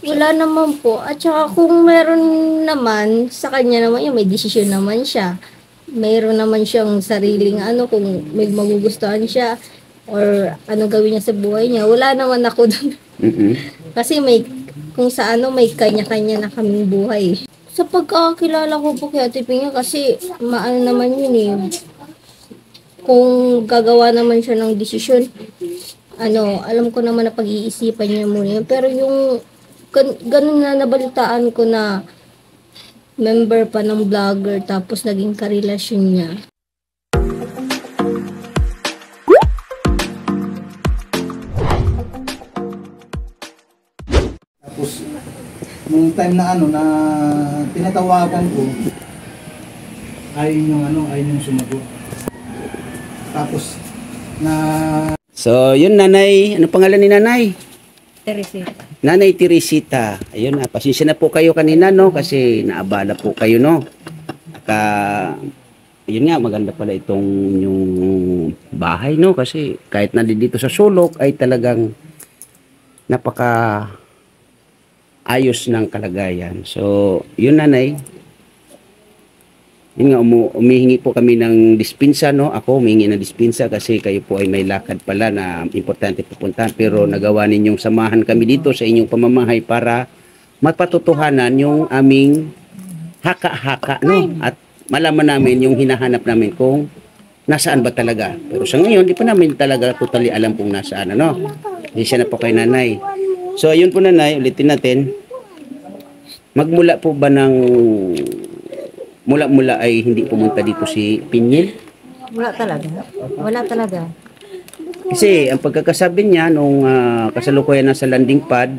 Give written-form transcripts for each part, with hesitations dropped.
Wala naman po. At saka kung meron naman, sa kanya naman yun, may desisyon naman siya. Mayroon naman siyang sariling ano, kung may magugustuhan siya or ano gawin niya sa buhay niya. Wala naman ako doon. Mm-mm. Kasi may, kung sa ano, may kanya-kanya na kaming buhay. Sa pagkakakilala ko po kay Ate Pinga kasi maano naman yun eh. Kung gagawa naman siya ng desisyon, ano, alam ko naman na pag-iisipan niya muna yun. Pero yung ganun na nabalitaan ko na member pa ng vlogger tapos naging karelasyon niya. Tapos, nung time na ano, na tinatawagan ko, ayun yung sumagot. Tapos, na So, yun nanay. Ano pangalan ni nanay? Teresita. Nanay Teresita. Ayun na. Pasensya na po kayo kanina, no? Kasi naabala po kayo, no? Yun nga, maganda pala itong yung bahay, no? Kasi kahit nandito sa sulok ay talagang napaka ayos ng kalagayan. So, yun nanay. Yun nga, umihingi po kami ng dispensa, no? Ako umihingi ng dispensa kasi kayo po ay may lakad pala na importante pupuntahan. Pero nagawa ninyong samahan kami dito sa inyong pamamahay para mapatutuhanan yung aming haka-haka, no? At malaman namin yung hinahanap namin kung nasaan ba talaga. Pero sa ngayon, di pa namin talaga totally alam kung nasaan, ano? Hindi siya na po kay nanay. So, ayun po nanay, ulitin natin. Magmula po ba ng mula-mula ay hindi pumunta dito si Pinyel? Wala talaga. Wala talaga. Kasi ang pagkakasabi niya nung kasalukuyan na sa landing pad,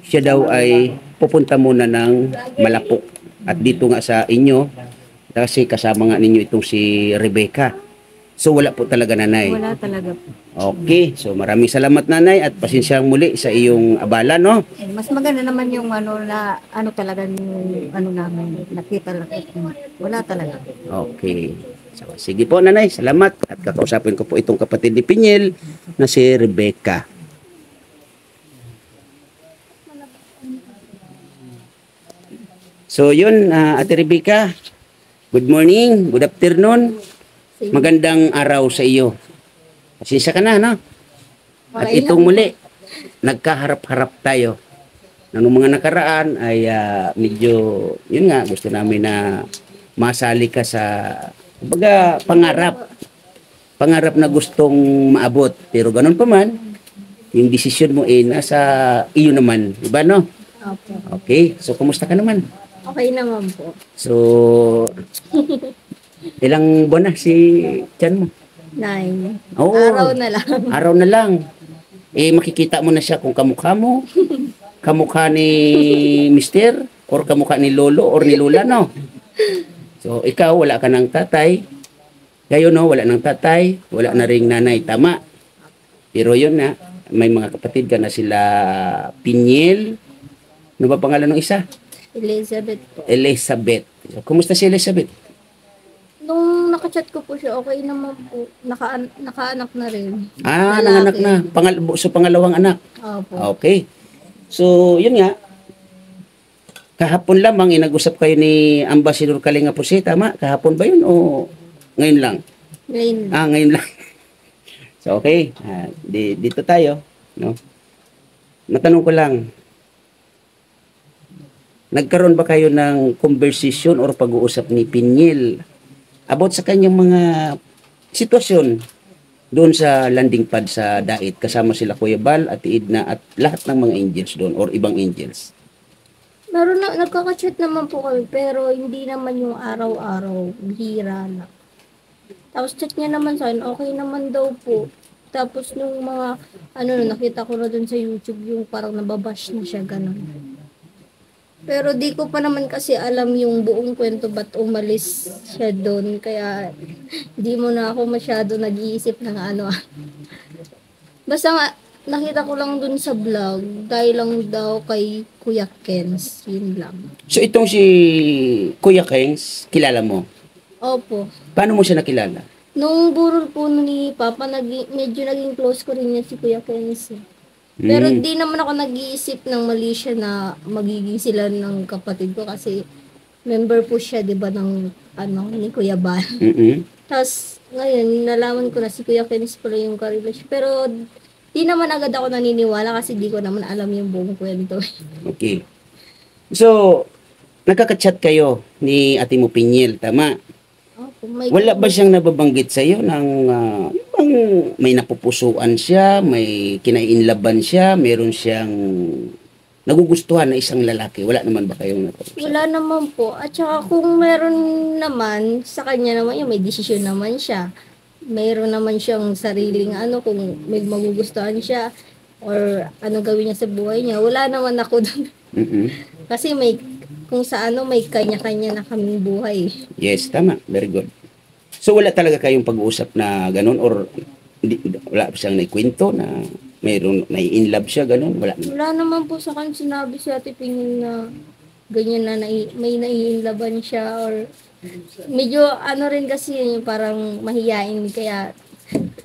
siya daw ay pupunta muna ng Malapok. At dito nga sa inyo, kasi kasama nga ninyo itong si Rebecca. So wala po talaga nanay. Wala talaga po. Okay, so maraming salamat nanay at pasensyang muli sa iyong abala, no? Mas maganda naman yung ano na ano talaga yung ano namin nakita lang. Wala talaga. Okay. So, sige po nanay, salamat. At kakausapin ko po itong kapatid ni Pinyel na si Rebecca. So yun, Ate Rebecca, good morning, good afternoon, magandang araw sa iyo. Pasensya ka na, no? At itong muli, nagkaharap-harap tayo. Nung mga nakaraan ay medyo, yun nga, gusto namin na masali ka sa, kumbaga, pangarap. Pangarap na gustong maabot. Pero ganun pa man, yung desisyon mo ay nasa iyo naman. Diba, no? Opo. Okay, so kumusta ka naman? Okay naman po. So, ilang buwan na si Chan mo? 9. Oo. Araw na lang. Araw na lang. Eh, makikita mo na siya kung kamukha mo. Kamukha ni Mister, or kamukha ni Lolo, or ni Lola, no? So, ikaw, wala ka ng tatay. Kayo, no? Wala ng tatay. Wala na ring nanay. Tama. Pero yun na, may mga kapatid ka na sila Pinyel. Ano ba pangalan ng isa? Elizabeth po. Elizabeth. So, kumusta si Elizabeth? Nung nakachat ko po siya, okay naman po. Nakaanak na rin. Nanganak na. So, pangalawang anak. Opo. Okay. So, yun nga. Kahapon lamang, nag-usap kayo ni Ambassador Kalinga Puse. Tama? Kahapon ba yun o ngayon lang? Ngayon. Ngayon lang. So, okay. Dito tayo. No? Matanong ko lang. Nagkaroon ba kayo ng conversation or pag-uusap ni Pinyel about sa kanyang mga sitwasyon doon sa landing pad sa Dait, kasama sila Kuya Bal at Edna at lahat ng mga angels doon or ibang angels? Meron na, nagkaka-chat naman po kami, pero hindi naman yung araw-araw, bihira na. Tapos chat niya naman sa akin, okay naman daw po. Tapos nung mga, nakita ko na dun sa YouTube, yung parang nababash na siya, ganun. Pero di ko pa naman kasi alam yung buong kwento ba't umalis siya doon. Kaya di mo na ako masyado nag-iisip ng ano. Basta nga, nakita ko lang doon sa vlog, dahil lang daw kay Kuya Kens. Yun lang. So itong si Kuya Kengs, kilala mo? Opo. Paano mo siya nakilala? Nung burol po ni Papa, medyo naging close ko rin yan si Kuya Kens. Pero Mm. di naman ako nag-iisip ng mali siya na magiging sila ng kapatid ko kasi member po siya, 'di ba, ng ano ni Kuya Bal. Mm-mm. Tapos ngayon nalaman ko na si Kuya Kenis pala yung karelasyon. Pero di naman agad ako naniniwala kasi di ko naman alam yung buong kwento. Okay. So, nagkaka-chat kayo ni Ate mo Pinyel, tama? Opo, may Wala ba siyang nababanggit sa iyo ng bang may napupusuan siya, may kinainlaban siya, meron siyang nagugustuhan na isang lalaki? Wala naman ba kayong napapusuan? Wala naman po. At saka kung meron naman, sa kanya naman yun, may desisyon naman siya. Mayroon naman siyang sariling ano, kung may magugustuhan siya or ano gawin niya sa buhay niya. Wala naman ako dun. Mm-mm. Kasi may, kung sa ano, may kanya-kanya na kaming buhay. Yes, tama. Very good. So, wala talaga kayong pag-uusap na ganun or wala siyang naikwento na mayroon nai-inlove siya, ganun? Wala naman. Wala naman po sa kanya sinabi si Ate Pingin na ganyan na may naiinlaban siya or medyo ano rin kasi yun, yung parang mahiyain kaya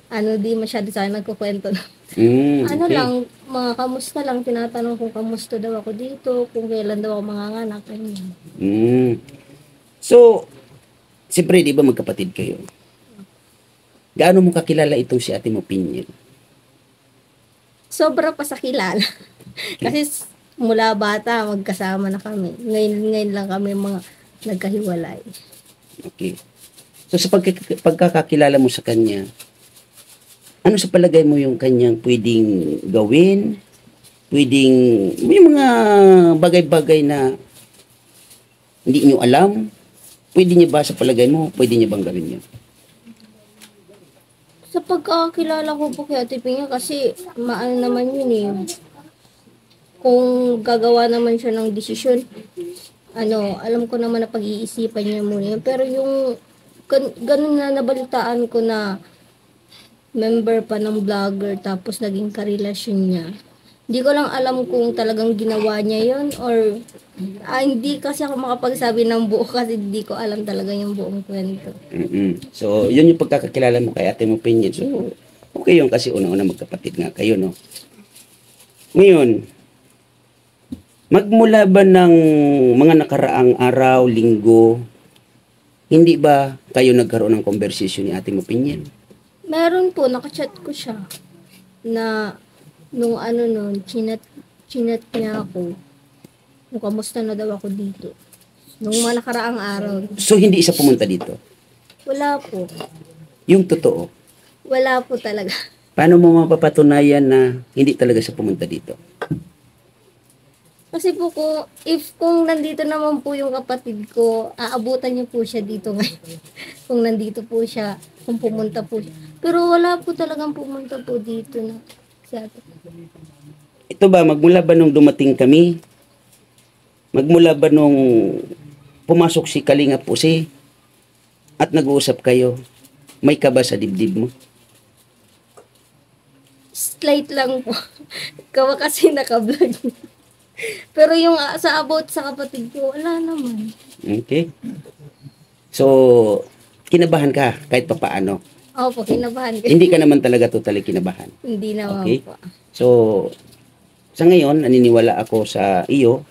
ano di masyado sa akin nagkukwento. Ano Okay. lang, mga kamusta lang, tinatanong kung kamusta daw ako dito, kung kailan daw ako manganganak. Ganyan. Mm. So, siyempre, di ba magkapatid kayo? Gaano mo kakilala itong si Ate mo Pinyel? Sobra pa sa kilala. Kasi mula bata, magkasama na kami. Ngayon lang kami mga nagkahiwalay. Okay. So, sa pagkakakilala mo sa kanya, ano sa palagay mo yung kanyang pwedeng gawin? Pwedeng, may mga bagay-bagay na hindi nyo alam? Pwede niya ba sa palagay mo? Pwede niya bang gawin yun? Sa pagkakilala ko po kay Ate Pinga, kasi maano naman yun eh. Kung gagawa naman siya ng desisyon, ano, alam ko naman na pag-iisipan niya muna yun. Pero yung ganun na nabalitaan ko na member pa ng vlogger tapos naging karelasyon niya. Hindi ko lang alam kung talagang ginawa niya yun or hindi kasi ako makapagsabi ng buo kasi hindi ko alam talaga yung buong kwento. Mm-mm. So, yun yung pagkakakilala mo kay Ate mo Pinyel. So, okay yun kasi una-una magkapatid nga kayo, no? Ngayon, magmula ba ng mga nakaraang araw, linggo, hindi ba kayo nagkaroon ng conversation ni Ate mo Pinyel? Meron po, nakachat ko siya na nung ano nun, chinat niya ako kung kamusta na daw ako dito. Nung mga nakaraang araw. So, hindi isa pumunta dito? Wala po. Yung totoo. Wala po talaga. Paano mo mapapatunayan na hindi talaga siya pumunta dito? Kasi po kung nandito naman po yung kapatid ko, aabutan niyo po siya dito ngayon. Kung nandito po siya, kung pumunta po siya. Pero wala po talagang pumunta po dito na si ate. Ito ba, magmula ba nung dumating kami? Magmula ba nung pumasok si Kalinga Pusi at nag-uusap kayo? May kaba sa dibdib mo? Slight lang po. Kawa kasi naka-vlog. Pero yung sa about sa kapatid ko, wala naman. Okay. So, kinabahan ka kahit papaano. Opo, kinabahan ko. Hindi ka naman talaga totally kinabahan. Hindi naman Okay. po. So, sa ngayon, naniniwala ako sa iyo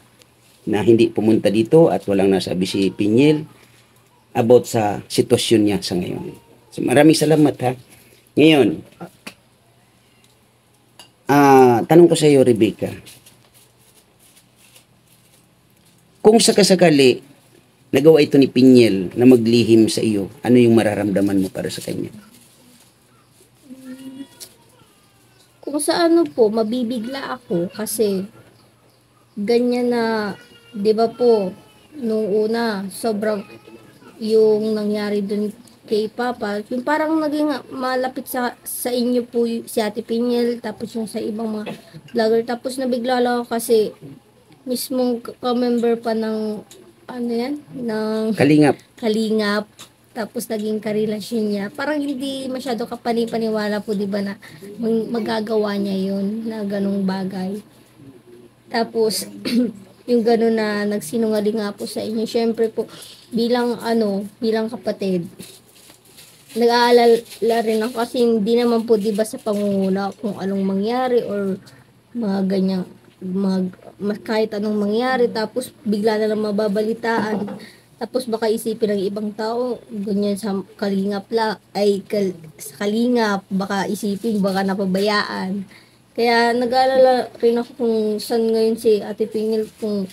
na hindi pumunta dito at walang nasabi si Pinyel about sa sitwasyon niya sa ngayon. So, maraming salamat ha. Ngayon, tanong ko sa iyo, Rebecca. Kung sakasakali nagawa ito ni Pinyel na maglihim sa iyo, ano yung mararamdaman mo para sa kanya? Kung sa ano po, mabibigla ako kasi ganyan na, di ba po, nung una, sobrang yung nangyari dun kay Papa, yung parang naging malapit sa inyo po si Ate Pinyel, tapos yung sa ibang mga vlogger, tapos nabigla lang ako kasi mismong ka-member pa ng ano yan, ng Kalingap. Kalingap, tapos naging karelasyon niya. Parang hindi masyado kapani-paniwala po, di ba, na magagawa niya yun, na ganong bagay. Tapos, yung gano'n na nagsinungaling nga po sa inyo, syempre po, bilang kapatid, nag-aalala rin ako kasi hindi naman po, di ba, sa pangunguna kung anong mangyari or mga ganyang kahit anong mangyari tapos bigla na lang mababalitaan tapos baka isipin ng ibang tao ganyan sa kalingap sa kalingap baka isipin baka napabayaan kaya nag-aalala rin ako kung saan ngayon si Ate Pingil kung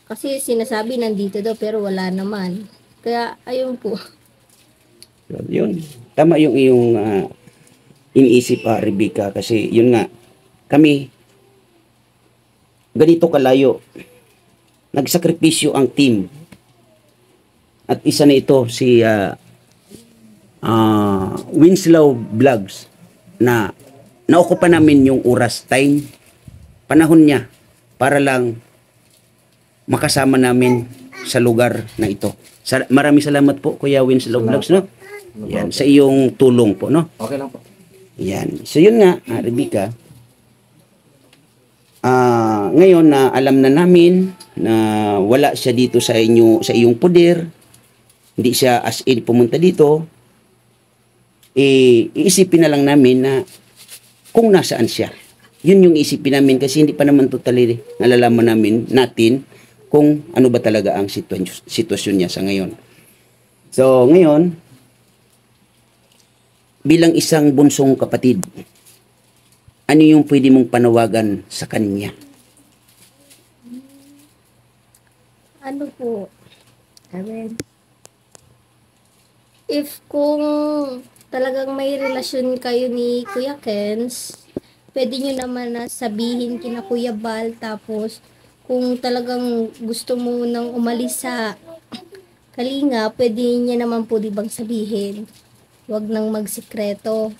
kasi sinasabi nandito daw pero wala naman kaya ayun po. So, yun. Tama yung iyong iniisip, Rebecca, kasi yun nga, kami, ganito kalayo, nagsakripisyo ang team. At isa na ito, si Winslow Vlogs, na naukupa namin yung oras, time, panahon niya, para lang makasama namin sa lugar na ito. Maraming salamat po, Kuya Winslow Vlogs, no? Yan, sa iyong tulong po, no? Okay lang po. Yan. So, yun nga, Rebecca, ngayon na alam na namin na wala siya dito sa iyong poder, hindi siya as in pumunta dito, iisipin na lang namin na kung nasaan siya. Yun yung isipin namin kasi hindi pa naman totally nalalaman natin kung ano ba talaga ang sitwasyon niya sa ngayon. So, ngayon, bilang isang bunsong kapatid, ano yung pwede mong panawagan sa kanya? Ano po? Amen. If kung talagang may relasyon kayo ni Kuya Kens, pwede nyo naman na sabihin kina Kuya Bal, tapos kung talagang gusto mo nang umalis sa Kalinga, pwede niya naman po bang sabihin. Huwag nang magsikreto.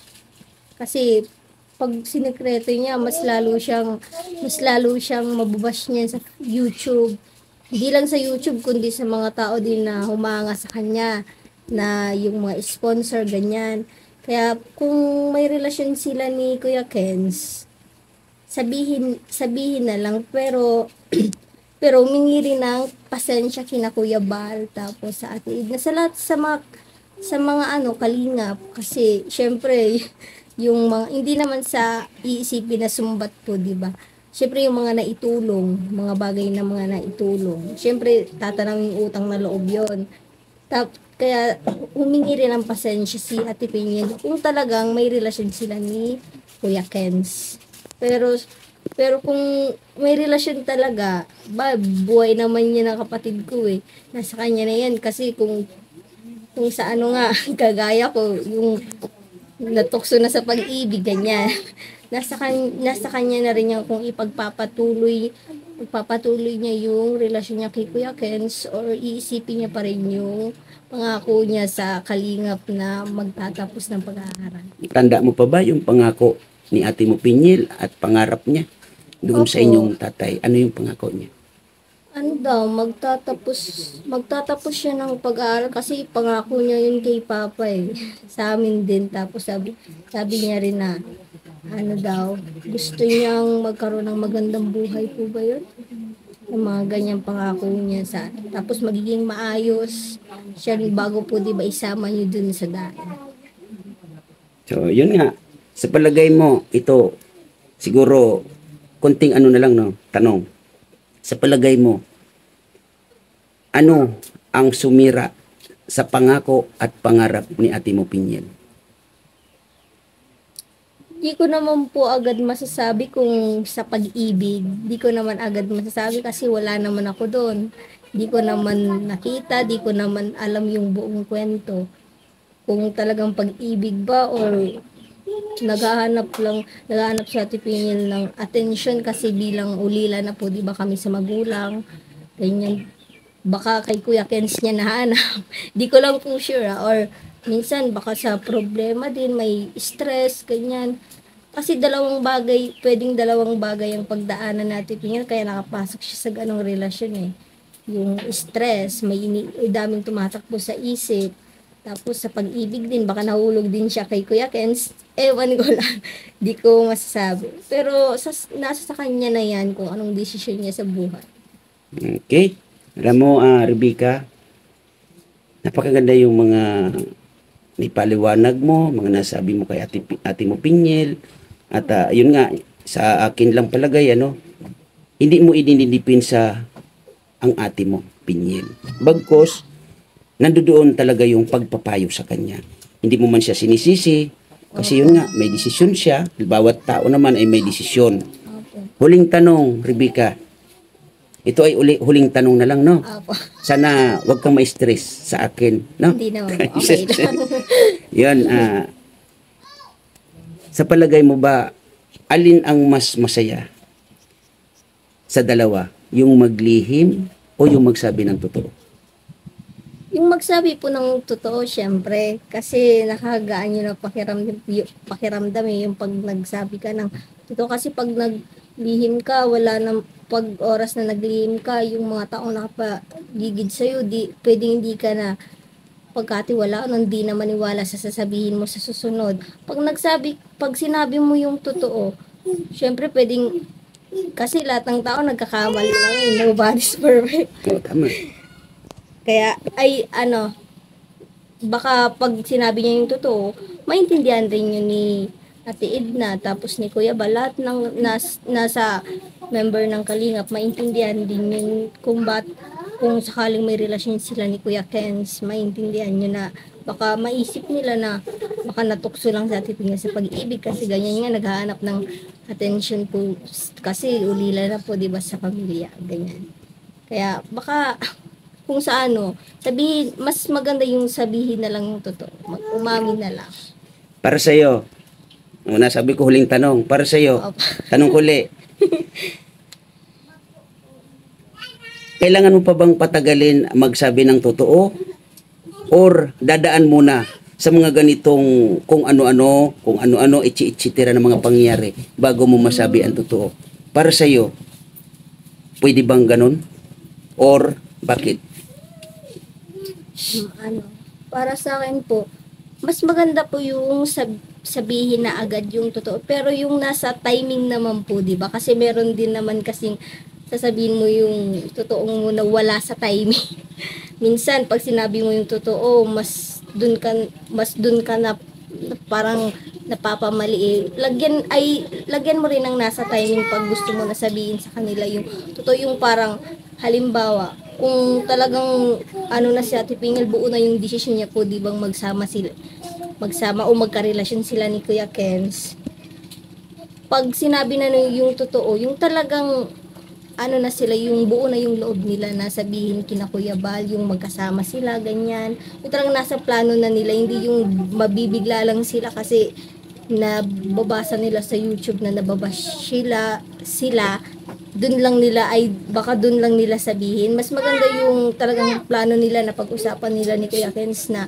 Kasi pag sinekreto niya, mas lalo siyang mabubash niya sa YouTube. Hindi lang sa YouTube, kundi sa mga tao din na humanga sa kanya, na yung mga sponsor, ganyan. Kaya kung may relasyon sila ni Kuya Kens, sabihin na lang, pero pero humingi rin ng pasensya kina Kuya Bal, tapos sa Ate Edna, sa lahat sa mga kalingap, kasi syempre yung mga hindi naman sa iisipin na sumbat po, di ba? Syempre yung mga naitulong, mga bagay na mga naitulong. Syempre tatanawin utang na loob 'yon. Kaya humingi rin ng pasensya si Ate Pingin kung talagang may relasyon sila ni Kuya Kens. Pero kung may relasyon talaga, buhay naman niya ng kapatid ko eh. Nasa kanya na yan kasi kung sa nga, kagaya ko, yung natukso na sa pag-ibig, ganyan. Nasa kanya na rin yan kung ipagpapatuloy niya yung relasyon niya kay Kuya Kens or iisipin niya pa rin yung pangako niya sa kalingap na magtatapos ng pag-aaral. Tanda mo pa ba yung pangako ni Ate mo Pinyil at pangarap niya doon sa Opo. inyong tatay? Ano yung pangako niya? Ano daw, magtatapos siya ng pag-aaral kasi pangako niya yun kay Papa eh. Sa amin din. Tapos sabi niya rin na, ano daw, gusto niyang magkaroon ng magandang buhay po ba yun? Yung mga ganyang pangako niya tapos magiging maayos siya rin bago po di ba isama niyo dun sa daan. So, yun nga. Sa palagay mo, ito, siguro, konting ano na lang, no? Tanong. Sa palagay mo, ano ang sumira sa pangako at pangarap ni Ate mo Pinyel? Di ko naman po agad masasabi kung sa pag-ibig. Di ko naman agad masasabi kasi wala naman ako doon. Di ko naman nakita, di ko naman alam yung buong kwento. Kung talagang pag-ibig ba or naghahanap sa Ate Pingil ng attention kasi bilang ulila na po, di ba kami sa magulang. Ganyan. Baka kay Kuya Kens niya nahanap. Di ko lang po sure or minsan baka sa problema din, may stress, ganyan. Kasi pwedeng dalawang bagay ang pagdaanan natin Pingil kaya nakapasok siya sa ganong relasyon eh. Yung stress, may daming tumatakbo sa isip. Tapos sa pag-ibig din, baka nahulog din siya kay Kuya Kens. Ewan ko lang, di ko masasabi. Pero nasa sa kanya na yan kung anong desisyon niya sa buhay. Okay? Alam mo, Rebecca, napakaganda yung mga nipaliwanag mo, mga nasabi mo kay ate mo Pinyel. At yun nga, sa akin lang palagay, ano, hindi mo idinidipinsa ang ate mo, Pinyel. Bagkos, nandoon talaga yung pagpapayo sa kanya. Hindi mo man siya sinisisi, kasi yun nga, may desisyon siya. Bawat tao naman ay may desisyon. Opo. Huling tanong, Rebecca. Ito ay huling tanong na lang, no? Opo. Sana wag kang ma-stress sa akin, no? Hindi naman po. Okay lang. Yun, sa palagay mo ba, alin ang mas masaya sa dalawa? Yung maglihim o yung magsabi ng totoo? Yung magsabi po ng totoo, syempre, kasi nakagaan yun ang pakiramdam eh, yung pag nagsabi ka ng totoo. Kasi pag naglihim ka, wala nang pag oras na naglihim ka, yung mga taong nakapaligid sa'yo, pwedeng hindi ka na pagkatiwalaan, hindi na maniwala sa sasabihin mo sa susunod. Pag sinabi mo yung totoo, syempre pwedeng, kasi lahat ng tao nagkakamali lang, nobody's perfect. Oo, tama. Kaya, baka pag sinabi niya yung totoo, maintindihan rin yun ni Ate Edna, tapos ni Kuya Bal, lahat ng nasa member ng Kalingap, maintindihan din yun kung sakaling may relasyon sila ni Kuya Kens, maintindihan nyo na baka maisip nila na baka natukso lang sa titingin sa pag-ibig kasi ganyan nga naghahanap ng attention po kasi ulila na po 'di ba sa pamilya ganyan. Kaya baka kung sa sabihin, mas maganda yung sabihin na lang yung totoo. Umami na lang. Para sa iyo, nasabi ko huling tanong, para sa iyo, Opo. tanong huli. Kailangan mo pa bang patagalin magsabi ng totoo? Or dadaan muna sa mga ganitong kung ano-ano, itsi-itsitira ng mga pangyayari bago mo masabi ang totoo? Para sa iyo, pwede bang ganun? Or bakit? Para sa akin po, mas maganda po yung sabihin na agad yung totoo. Pero yung nasa timing naman po, di ba? Kasi meron din naman kasing sasabihin mo yung totoong muna wala sa timing. Minsan, pag sinabi mo yung totoo, mas dun ka na parang napapamali eh. Lagyan mo rin ng nasa timing pag gusto mo na sabihin sa kanila yung totoo, yung parang halimbawa, kung talagang na si Ate Pingel, buo na yung desisyon niya po, di bang magsama o magkarelasyon sila ni Kuya Kens. Pag sinabi na yung totoo, yung talagang na sila, yung buo na yung loob nila na sabihin kina Kuya Bal, yung magkasama sila, ganyan. Yung talagang nasa plano na nila, hindi yung mabibigla lang sila kasi nababasa nila sa YouTube na nababash sila dun lang nila sabihin. Mas maganda yung talagang plano nila na pag-usapan nila ni Kuya Kens na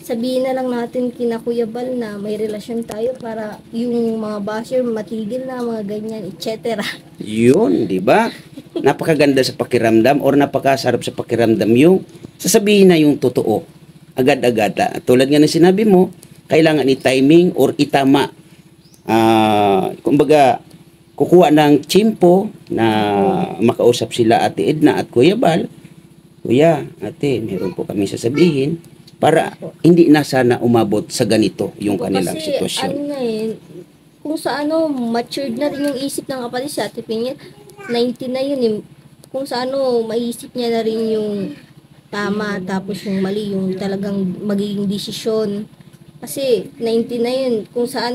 sabihin na lang natin kina Kuya Bal na may relasyon tayo para yung mga basher matigil na, mga ganyan, etc. Yun, di ba? Napakaganda sa pakiramdam or napakasarap sa pakiramdam yung sasabihin na yung totoo. Agad-agad. Tulad nga ng sinabi mo, kailangan i-timing or itama. Kumbaga, kukuha ng tsimpo na makausap sila Ate Edna at Kuya Bal. Kuya, ate, meron po kami sasabihin para hindi na sana umabot sa ganito yung kanilang Kasi sitwasyon. Kung sa matured na rin yung isip ng kapatid sa Ate Pingel, 90 na yun eh. Kung sa maisip niya na rin yung tama, tapos yung mali, yung talagang magiging desisyon. Kasi 90 na yun, kung sa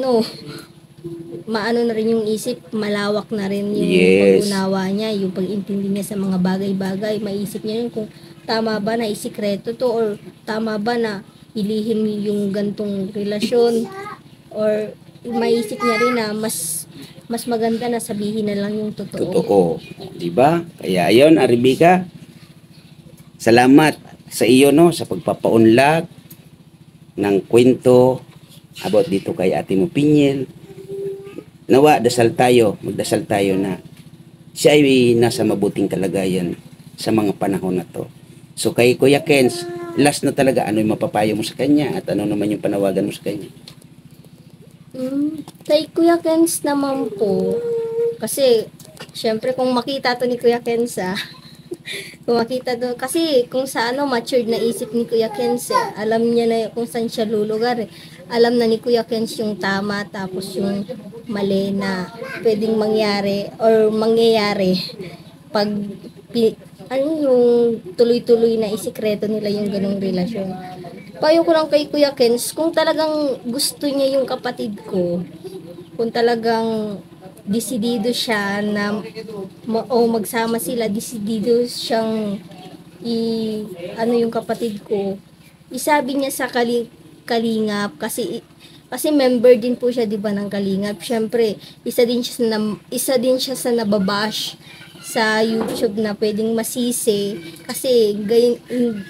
maano na rin yung isip, malawak na rin yung Yes. pag-unawa niya, yung pag-intindi niya sa mga bagay-bagay. Maisip niya yun kung tama ba na isikreto to or tama ba na ilihim yung gantong relasyon, or maisip niya rin na mas maganda na sabihin na lang yung totoo. Totoo. Di ba? Kaya ayun, Rebecca, salamat sa iyo no sa pagpapaunlak ng kwento about dito kay Ate mo Pinyel. Nawa, magdasal tayo na siya ay nasa mabuting kalagayan sa mga panahon na to. So kay Kuya Kens, last na talaga, ano yung mapapayo mo sa kanya at ano naman yung panawagan mo sa kanya? Kay Kuya Kens naman po, kasi syempre kung makita to ni Kuya Kens kung makita to, kasi kung sa matured na isip ni Kuya Kens alam niya na kung saan siya lulugar eh. Alam na ni Kuya Kens yung tama, tapos yung mali na pwedeng mangyari or mangyayari pag ano yung tuloy-tuloy na isikreto nila yung ganong relasyon. Payo ko lang kay Kuya Kens, kung talagang gusto niya yung kapatid ko, kung talagang desidido siya na magsama sila, desidido siyang ano yung kapatid ko, isabi niya sa Kalingap kasi member din po siya 'di ba ng Kalingap. Syempre, isa din siya sa nababash sa YouTube na pwedeng masisi kasi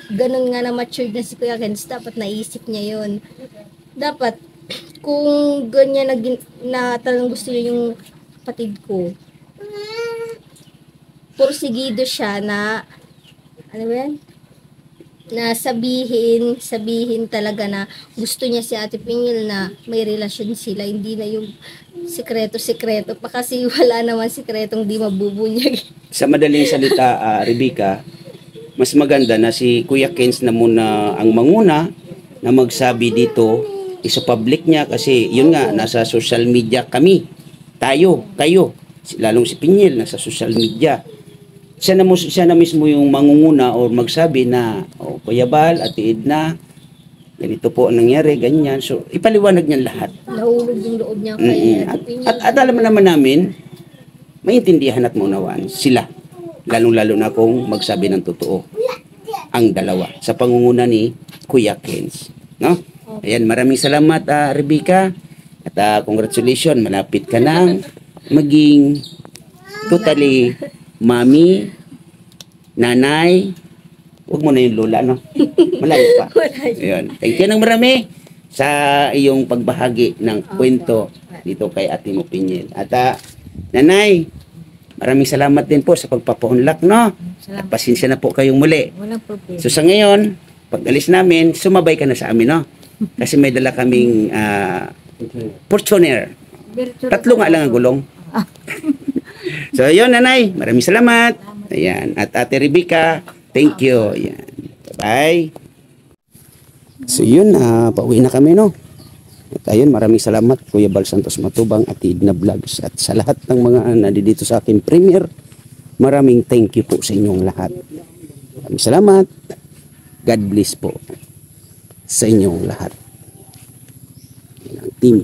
ganun nga na matured na si Kuya Kens, dapat naisip niya yon. Dapat kung ganyan na talagang gusto niya yung kapatid ko, porsigido siya na ano ba yan? Na sabihin talaga na gusto niya si Ate Pingil na may relasyon sila, hindi na yung sikreto pa kasi wala naman sikretong di mabubunyag. Sa madaling salita, Rebecca, mas maganda na si Kuya Kens na muna ang manguna na magsabi dito sa public niya kasi yun nga, nasa social media kami. Tayo, kayo, lalong si Pingil, nasa social media. Siya na mismo yung mangunguna o magsabi na, Kuya Bal, Ate Edna, ganito po ang nangyari, ganyan. So, ipaliwanag niya lahat. Nahulog yung loob niya kay Ate Pingil. At alam naman namin, maintindihan at maunawaan sila. Lalong-lalo na kung magsabi ng totoo ang dalawa sa pangunguna ni Kuya Kens. No? Ayan, maraming salamat, Rebecca. At congratulations, malapit ka nang maging totally mami, nanay, huwag mo na yung lola, no? Malayo pa. Ayan. Thank you ng marami sa iyong pagbahagi ng kwento dito kay Ate Mo Pingil. At nanay, maraming salamat din po sa pagpapaunlak, no? At pasensya na po kayong muli. Walang problema. So sa ngayon, pag alis namin, sumabay ka na sa amin, no? Kasi may dala kaming Fortuner. Tatlo nga lang ang gulong. So yun, nanay, maraming salamat. Ayan. At Ate Rebecca, thank you. Ayan. Bye-bye. So yun, pauwi na kami, no? At ayun, maraming salamat Kuya Bal Santos Matubang at Edna Vlogs at sa lahat ng mga nandito sa aking premiere. Maraming thank you po sa inyong lahat. Maraming salamat. God bless po sa inyong lahat. Yan ang team.